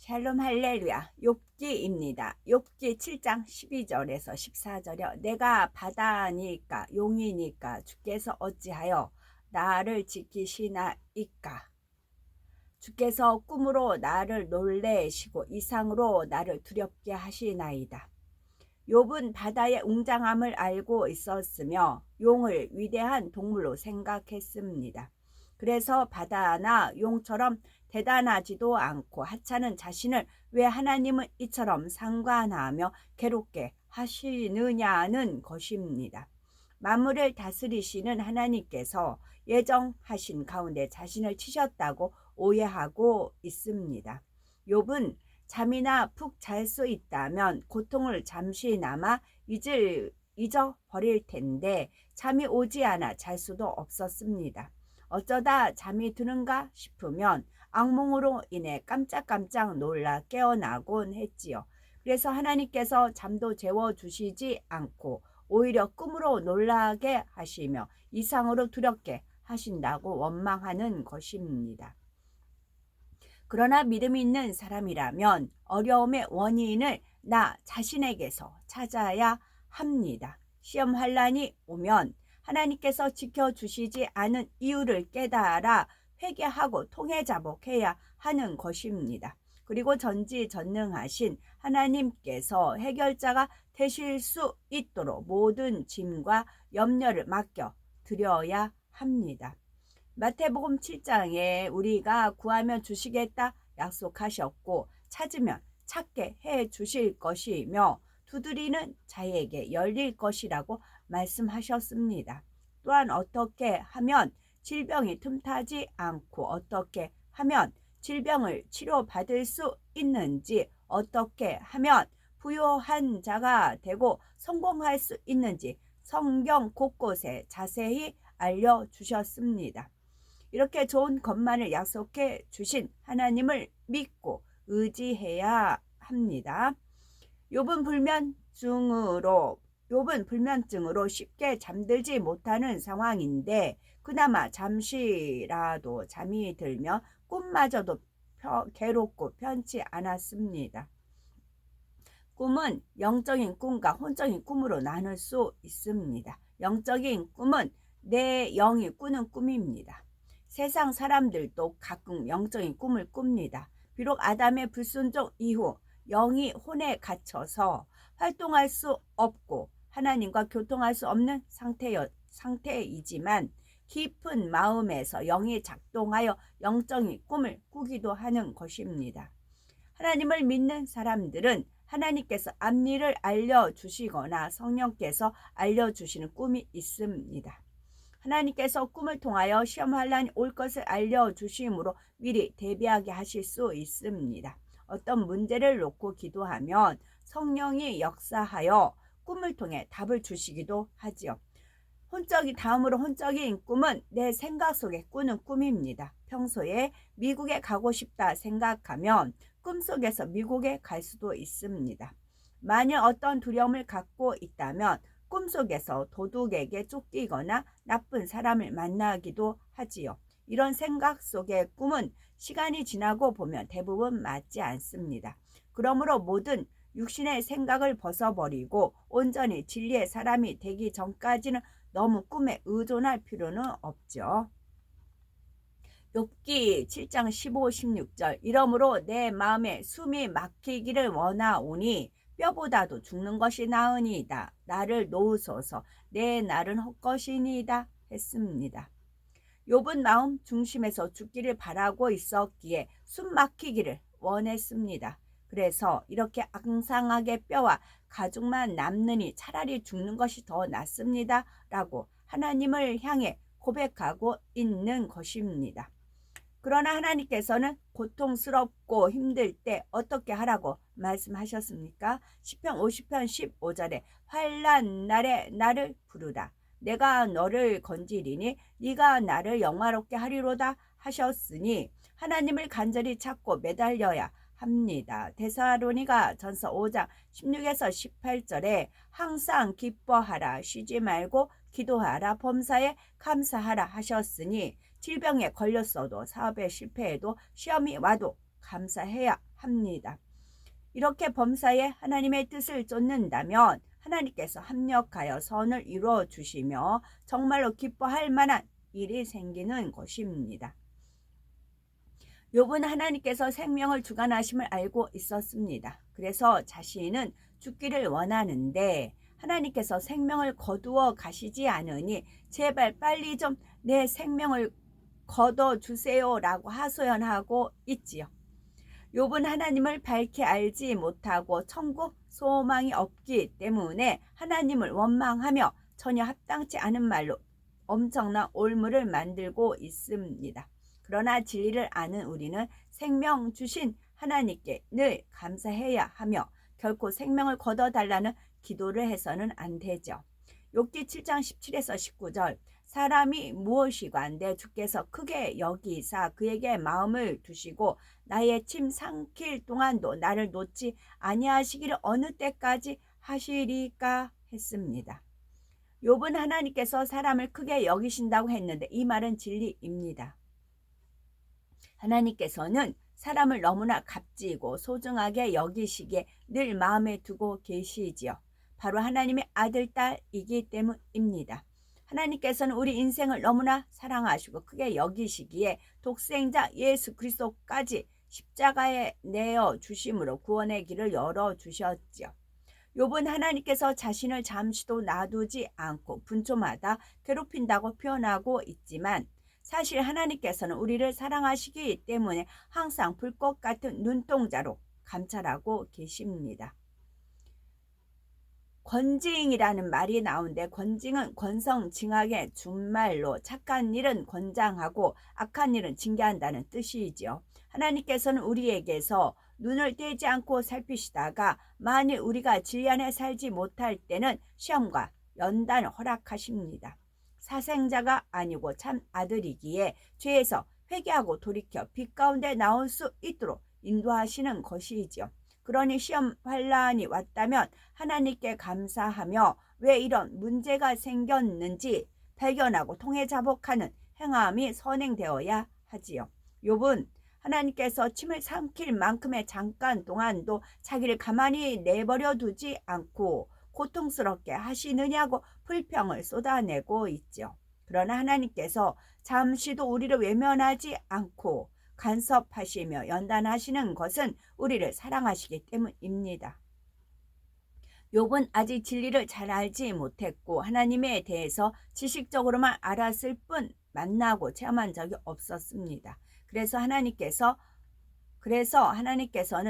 샬롬 할렐루야. 욥기입니다. 욥기 7장 12절에서 14절이요. 내가 바다니까 용이니까 주께서 어찌하여 나를 지키시나이까. 주께서 꿈으로 나를 놀래시고 이상으로 나를 두렵게 하시나이다. 욥은 바다의 웅장함을 알고 있었으며 용을 위대한 동물로 생각했습니다. 그래서 바다나 용처럼 대단하지도 않고 하찮은 자신을 왜 하나님은 이처럼 상관하며 괴롭게 하시느냐는 것입니다. 만물을 다스리시는 하나님께서 예정하신 가운데 자신을 치셨다고 오해하고 있습니다. 욥은 잠이나 푹 잘 수 있다면 고통을 잠시나마 잊어버릴 텐데 잠이 오지 않아 잘 수도 없었습니다. 어쩌다 잠이 드는가 싶으면 악몽으로 인해 깜짝깜짝 놀라 깨어나곤 했지요. 그래서 하나님께서 잠도 재워주시지 않고 오히려 꿈으로 놀라게 하시며 이상으로 두렵게 하신다고 원망하는 것입니다. 그러나 믿음 있는 사람이라면 어려움의 원인을 나 자신에게서 찾아야 합니다. 시험 환난이 오면 하나님께서 지켜주시지 않은 이유를 깨달아 회개하고 통회자복해야 하는 것입니다. 그리고 전지전능하신 하나님께서 해결자가 되실 수 있도록 모든 짐과 염려를 맡겨 드려야 합니다. 마태복음 7장에 우리가 구하면 주시겠다 약속하셨고 찾으면 찾게 해 주실 것이며 두드리는 자에게 열릴 것이라고 말씀하셨습니다. 또한 어떻게 하면 질병이 틈타지 않고 어떻게 하면 질병을 치료받을 수 있는지 어떻게 하면 부유한 자가 되고 성공할 수 있는지 성경 곳곳에 자세히 알려주셨습니다. 이렇게 좋은 것만을 약속해 주신 하나님을 믿고 의지해야 합니다. 욥은 불면증으로 쉽게 잠들지 못하는 상황인데 그나마 잠시라도 잠이 들면 꿈마저도 괴롭고 편치 않았습니다. 꿈은 영적인 꿈과 혼적인 꿈으로 나눌 수 있습니다. 영적인 꿈은 내 영이 꾸는 꿈입니다. 세상 사람들도 가끔 영적인 꿈을 꿉니다. 비록 아담의 불순종 이후 영이 혼에 갇혀서 활동할 수 없고 하나님과 교통할 수 없는 상태이지만 깊은 마음에서 영이 작동하여 영적인 꿈을 꾸기도 하는 것입니다. 하나님을 믿는 사람들은 하나님께서 앞일을 알려주시거나 성령께서 알려주시는 꿈이 있습니다. 하나님께서 꿈을 통하여 시험 환난이 올 것을 알려주심으로 미리 대비하게 하실 수 있습니다. 어떤 문제를 놓고 기도하면 성령이 역사하여 꿈을 통해 답을 주시기도 하지요. 다음으로 혼적인 꿈은 내 생각 속에 꾸는 꿈입니다. 평소에 미국에 가고 싶다 생각하면 꿈속에서 미국에 갈 수도 있습니다. 만일 어떤 두려움을 갖고 있다면 꿈속에서 도둑에게 쫓기거나 나쁜 사람을 만나기도 하지요. 이런 생각 속의 꿈은 시간이 지나고 보면 대부분 맞지 않습니다. 그러므로 모든 육신의 생각을 벗어버리고 온전히 진리의 사람이 되기 전까지는 너무 꿈에 의존할 필요는 없죠. 욥기 7장 15, 16절 이러므로 내 마음에 숨이 막히기를 원하오니 뼈보다도 죽는 것이 나으니이다. 나를 놓으소서 내 날은 헛것이니이다 했습니다. 욥은 마음 중심에서 죽기를 바라고 있었기에 숨 막히기를 원했습니다. 그래서 이렇게 앙상하게 뼈와 가죽만 남느니 차라리 죽는 것이 더 낫습니다. 라고 하나님을 향해 고백하고 있는 것입니다. 그러나 하나님께서는 고통스럽고 힘들 때 어떻게 하라고 말씀하셨습니까? 시편 50편 15절에 환난 날에 나를 부르라. 내가 너를 건지리니 네가 나를 영화롭게 하리로다 하셨으니 하나님을 간절히 찾고 매달려야 합니다. 데살로니가 전서 5장 16에서 18절에 항상 기뻐하라 쉬지 말고 기도하라 범사에 감사하라 하셨으니 질병에 걸렸어도 사업에 실패해도 시험이 와도 감사해야 합니다. 이렇게 범사에 하나님의 뜻을 쫓는다면 하나님께서 합력하여 선을 이루어 주시며 정말로 기뻐할 만한 일이 생기는 것입니다. 욥은 하나님께서 생명을 주관하심을 알고 있었습니다. 그래서 자신은 죽기를 원하는데 하나님께서 생명을 거두어 가시지 않으니 제발 빨리 좀 내 생명을 거둬 주세요라고 하소연하고 있지요. 욥은 하나님을 밝히 알지 못하고 천국 소망이 없기 때문에 하나님을 원망하며 전혀 합당치 않은 말로 엄청난 올무를 만들고 있습니다. 그러나 진리를 아는 우리는 생명 주신 하나님께 늘 감사해야 하며 결코 생명을 거둬달라는 기도를 해서는 안 되죠. 욥기 7장 17에서 19절 사람이 무엇이관데 주께서 크게 여기사 그에게 마음을 두시고 나의 침 삼킬 동안도 나를 놓지 아니하시기를 어느 때까지 하시리까 했습니다. 욥은 하나님께서 사람을 크게 여기신다고 했는데 이 말은 진리입니다. 하나님께서는 사람을 너무나 값지고 소중하게 여기시기에 늘 마음에 두고 계시지요. 바로 하나님의 아들, 딸이기 때문입니다. 하나님께서는 우리 인생을 너무나 사랑하시고 크게 여기시기에 독생자 예수 그리스도까지 십자가에 내어 주심으로 구원의 길을 열어 주셨지요. 욥은 하나님께서 자신을 잠시도 놔두지 않고 분초마다 괴롭힌다고 표현하고 있지만 사실 하나님께서는 우리를 사랑하시기 때문에 항상 불꽃 같은 눈동자로 감찰하고 계십니다. 권징이라는 말이 나오는데 권징은 권성징악의 준말로 착한 일은 권장하고 악한 일은 징계한다는 뜻이지요. 하나님께서는 우리에게서 눈을 떼지 않고 살피시다가 만일 우리가 진리 안에 살지 못할 때는 시험과 연단을 허락하십니다. 사생자가 아니고 참 아들이기에 죄에서 회개하고 돌이켜 빛 가운데 나올 수 있도록 인도하시는 것이지요. 그러니 시험 환란이 왔다면 하나님께 감사하며 왜 이런 문제가 생겼는지 발견하고 통해 자복하는 행함이 선행되어야 하지요. 욥은 하나님께서 침을 삼킬 만큼의 잠깐 동안도 자기를 가만히 내버려 두지 않고 고통스럽게 하시느냐고 불평을 쏟아내고 있죠. 그러나 하나님께서 잠시도 우리를 외면하지 않고 간섭하시며 연단하시는 것은 우리를 사랑하시기 때문입니다. 욥은 아직 진리를 잘 알지 못했고 하나님에 대해서 지식적으로만 알았을 뿐 만나고 체험한 적이 없었습니다. 그래서 하나님께서는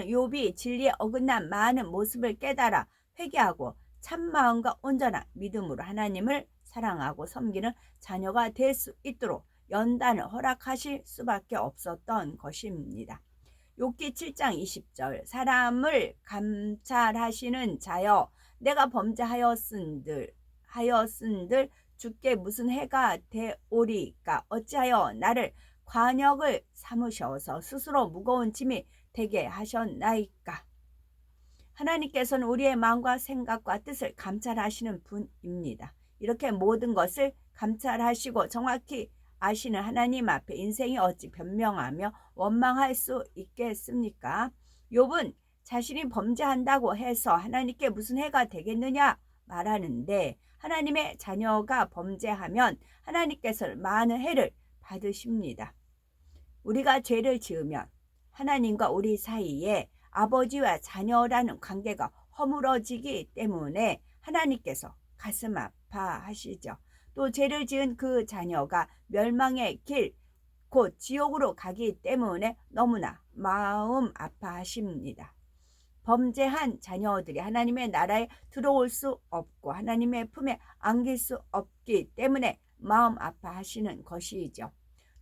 욥이 진리에 어긋난 많은 모습을 깨달아 회개하고 참마음과 온전한 믿음으로 하나님을 사랑하고 섬기는 자녀가 될 수 있도록 연단을 허락하실 수밖에 없었던 것입니다. 욥기 7장 20절 사람을 감찰하시는 자여 내가 범죄하였은들 주께 무슨 해가 되오리까 어찌하여 나를 관역을 삼으셔서 스스로 무거운 짐이 되게 하셨나이까. 하나님께서는 우리의 마음과 생각과 뜻을 감찰하시는 분입니다. 이렇게 모든 것을 감찰하시고 정확히 아시는 하나님 앞에 인생이 어찌 변명하며 원망할 수 있겠습니까? 욥은 자신이 범죄한다고 해서 하나님께 무슨 해가 되겠느냐 말하는데 하나님의 자녀가 범죄하면 하나님께서는 많은 해를 받으십니다. 우리가 죄를 지으면 하나님과 우리 사이에 아버지와 자녀라는 관계가 허물어지기 때문에 하나님께서 가슴 아파하시죠. 또 죄를 지은 그 자녀가 멸망의 길, 곧 지옥으로 가기 때문에 너무나 마음 아파하십니다. 범죄한 자녀들이 하나님의 나라에 들어올 수 없고 하나님의 품에 안길 수 없기 때문에 마음 아파하시는 것이죠.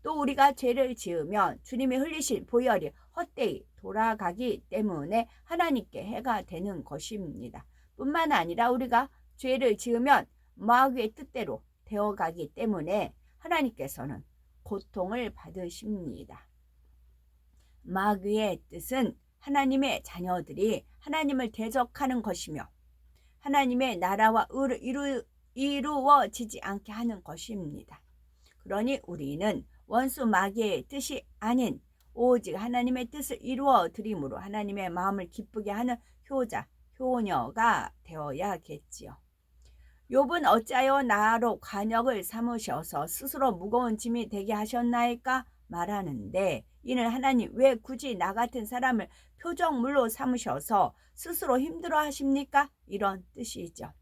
또 우리가 죄를 지으면 주님이 흘리실 보혈이 헛되이 돌아가기 때문에 하나님께 해가 되는 것입니다. 뿐만 아니라 우리가 죄를 지으면 마귀의 뜻대로 되어가기 때문에 하나님께서는 고통을 받으십니다. 마귀의 뜻은 하나님의 자녀들이 하나님을 대적하는 것이며 하나님의 나라와 의를 이루어지지 않게 하는 것입니다. 그러니 우리는 원수 마귀의 뜻이 아닌 오직 하나님의 뜻을 이루어 드림으로 하나님의 마음을 기쁘게 하는 효자, 효녀가 되어야겠지요. 욥은 어찌하여 나로 관역을 삼으셔서 스스로 무거운 짐이 되게 하셨나이까 말하는데, 이는 하나님 왜 굳이 나 같은 사람을 표적물로 삼으셔서 스스로 힘들어 하십니까? 이런 뜻이죠.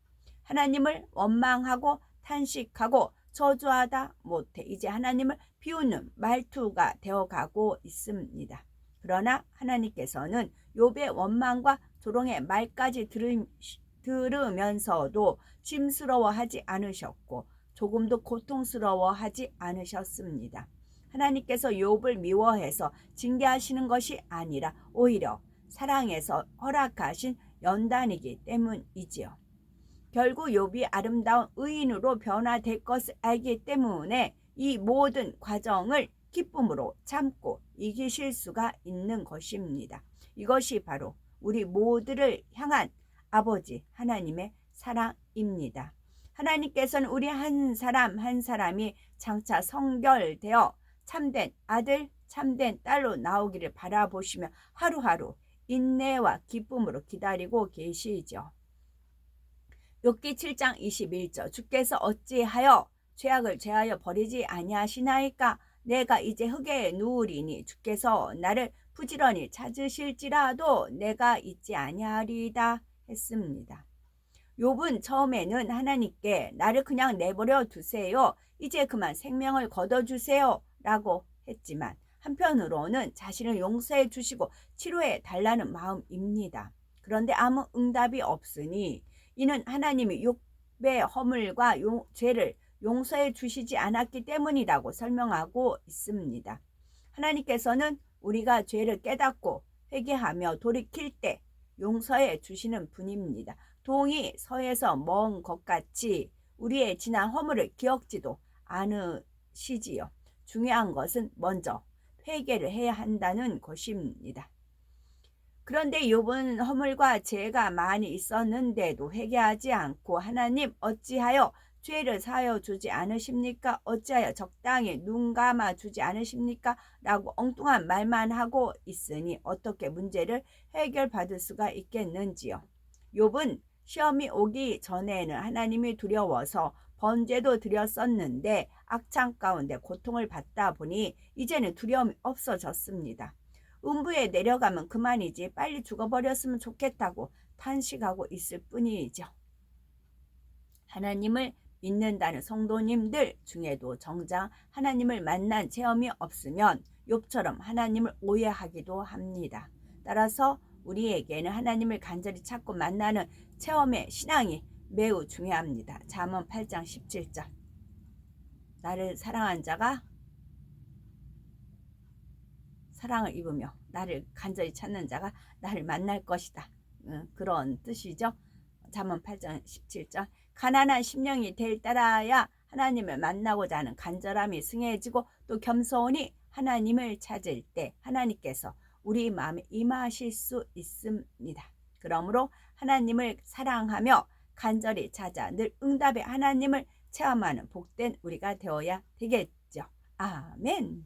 하나님을 원망하고 탄식하고 저주하다 못해 이제 하나님을 비웃는 말투가 되어가고 있습니다. 그러나 하나님께서는 욥의 원망과 조롱의 말까지 들으면서도 짐스러워하지 않으셨고 조금도 고통스러워하지 않으셨습니다. 하나님께서 욥을 미워해서 징계하시는 것이 아니라 오히려 사랑해서 허락하신 연단이기 때문이지요. 결국 욥이 아름다운 의인으로 변화될 것을 알기 때문에 이 모든 과정을 기쁨으로 참고 이기실 수가 있는 것입니다. 이것이 바로 우리 모두를 향한 아버지 하나님의 사랑입니다. 하나님께서는 우리 한 사람 한 사람이 장차 성결되어 참된 아들, 참된 딸로 나오기를 바라보시며 하루하루 인내와 기쁨으로 기다리고 계시죠. 욥기 7장 21절 주께서 어찌하여 죄악을 죄하여 버리지 아니하시나이까? 내가 이제 흙에 누우리니 주께서 나를 부지런히 찾으실지라도 내가 잊지 아니하리이다 했습니다. 욥은 처음에는 하나님께 나를 그냥 내버려 두세요. 이제 그만 생명을 거둬주세요 라고 했지만 한편으로는 자신을 용서해 주시고 치료해 달라는 마음입니다. 그런데 아무 응답이 없으니 이는 하나님이 욥의 허물과 죄를 용서해 주시지 않았기 때문이라고 설명하고 있습니다. 하나님께서는 우리가 죄를 깨닫고 회개하며 돌이킬 때 용서해 주시는 분입니다. 동이 서에서 먼 것 같이 우리의 지난 허물을 기억지도 않으시지요. 중요한 것은 먼저 회개를 해야 한다는 것입니다. 그런데 욥은 허물과 죄가 많이 있었는데도 회개하지 않고 하나님 어찌하여 죄를 사하여 주지 않으십니까? 어찌하여 적당히 눈 감아 주지 않으십니까? 라고 엉뚱한 말만 하고 있으니 어떻게 문제를 해결받을 수가 있겠는지요. 욥은 시험이 오기 전에는 하나님이 두려워서 번제도 드렸었는데 악창 가운데 고통을 받다 보니 이제는 두려움이 없어졌습니다. 음부에 내려가면 그만이지 빨리 죽어버렸으면 좋겠다고 탄식하고 있을 뿐이죠. 하나님을 믿는다는 성도님들 중에도 정작 하나님을 만난 체험이 없으면 욥처럼 하나님을 오해하기도 합니다. 따라서 우리에게는 하나님을 간절히 찾고 만나는 체험의 신앙이 매우 중요합니다. 잠언 8장 17절 나를 사랑한 자가 사랑을 입으며 나를 간절히 찾는 자가 나를 만날 것이다. 그런 뜻이죠. 잠언 8장 17절 가난한 심령이 될 따라야 하나님을 만나고자 하는 간절함이 승해지고 또 겸손히 하나님을 찾을 때 하나님께서 우리 마음에 임하실 수 있습니다. 그러므로 하나님을 사랑하며 간절히 찾아 늘 응답의 하나님을 체험하는 복된 우리가 되어야 되겠죠. 아멘.